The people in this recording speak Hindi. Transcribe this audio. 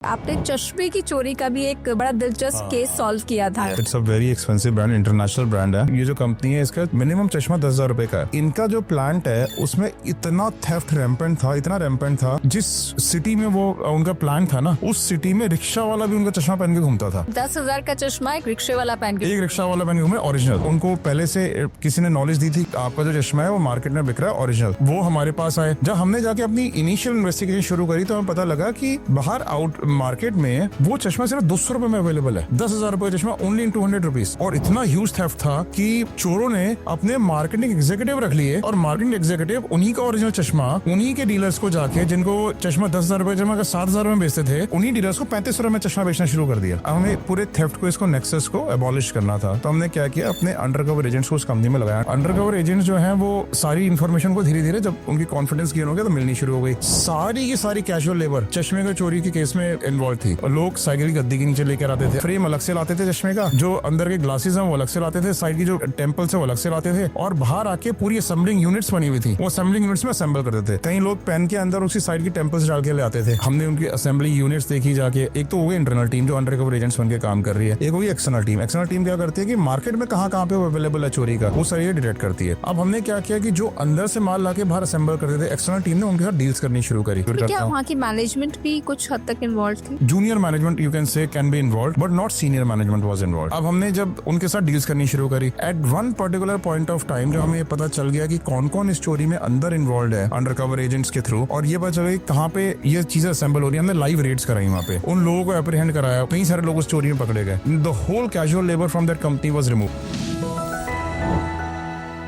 आपने चश्मे की चोरी का भी एक बड़ा दिलचस्प केस सॉल्व किया था। It's a very expensive brand, international brand है। ये जो कंपनी है इसका मिनिमम चश्मा 10,000 रुपए का है। इनका जो प्लांट है उसमें इतना थेफ्ट रैम्पेंट था, इतना रैम्पेंट था, जिस सिटी में वो उनका प्लांट था ना, उस सिटी में रिक्शा वाला भी उनका चश्मा पहन के घूमता था। 10,000 का चश्मा एक रिक्शे वाला पहन के, एक रिक्शा वाला पहन के घूमे ओरिजिनल। उनको पहले से किसी ने नॉलेज दी थी आपका जो चश्मा है वो मार्केट में बिक रहा है ओरिजिनल। वो हमारे पास आए, जब हमने जाके अपनी इनिशियल इन्वेस्टिगेशन शुरू करी तो हमें पता लगा कि बाहर आउट मार्केट में वो चश्मा सिर्फ 200 रुपए में अवेलेबल है। 10,000 रुपए चश्मा ओनली इन 200 रुपीज। और इतना ह्यूज थेफ्ट था कि चोरों ने अपने मार्केटिंग एग्जीक्यूटिव रख लिए और मार्केटिंग एग्जीक्यूटिव उन्हीं का ओरिजिनल चश्मा उन्हीं के डीलर्स को जाके, जिनको चश्मा 10,000 रुपए चश्मा का 7,000 में बेचते थे, उन्हीं डीलर्स को 35 रुपए में चश्मा बेचना शुरू कर दिया। अब हमें पूरे थेफ्ट को, इसको नेक्सस को एबॉलिश करना था। तो हमने क्या किया, अपने अंडरकवर एजेंट्स को उस कंपनी में लगाया। अंडरकवर एजेंट्स जो हैं वो सारी इन्फॉर्मेशन को धीरे धीरे, जब उनकी कॉन्फिडेंस गेन हो गया तो मिलनी शुरू हो गई। सारी की सारी कैजुअल लेबर चश्मे के चोरी के केस में इन्वॉल्व थी। और लोग साइकिल की गद्दी के नीचे लेकर आते थे, फ्रेम अलग से लाते थे चश्मे का, जो अंदर के ग्लासेस हैं वो अलग से लाते थे, साइड की जो टेम्पल्स है वो अलग से लाते थे, और बाहर आके पूरी असेंबलिंग यूनिट्स बनी हुई थी, वो असेंबलिंग यूनिट्स में असेंबल करते थे। कई लोग पेन के अंदर उसी साइड की टेम्पल्स डाल के ले आते थे। हमने उनकी असेंबलिंग यूनिट्स देखी जाके। एक तो हो गई इंटरनल टीम जो अंडरकवर एजेंट्स बन के काम कर रही है, एक होगी एक्सटर्नल टीम। एक्सटर्नल टीम क्या करती है कि मार्केट में कहाँ कहाँ पे अवेलेबल है चोरी का, वो सारी डिटेक्ट करती है। अब हमने क्या किया कि जो अंदर से माल लाके बाहर असेंबल करते थे, एक्सटर्नल टीम ने उनके साथ डील्स करनी शुरू करी। क्या वहाँ की मैनेजमेंट भी कुछ हद तक इन्वॉल्व थी? Junior management you can say can be involve, but not senior management was involve. अब हमने जब उनके साथ डील्स करनी शुरू करी, at one particular point of time जब हमें पता चल गया कि कौन कौन इस चोरी में अंदर इन्वॉल्व है अंडरकवर एजेंट्स के थ्रू, और ये पता चल गया कहाँ पे ये चीजें असेंबल हो रही है, हमने लाइव रेड्स कराई वहाँ पे, उन लोगों को एप्रीहेंड कराया। कई सारे लोग उस चोरी में पकड़े गए। The whole casual labour from that company was removed.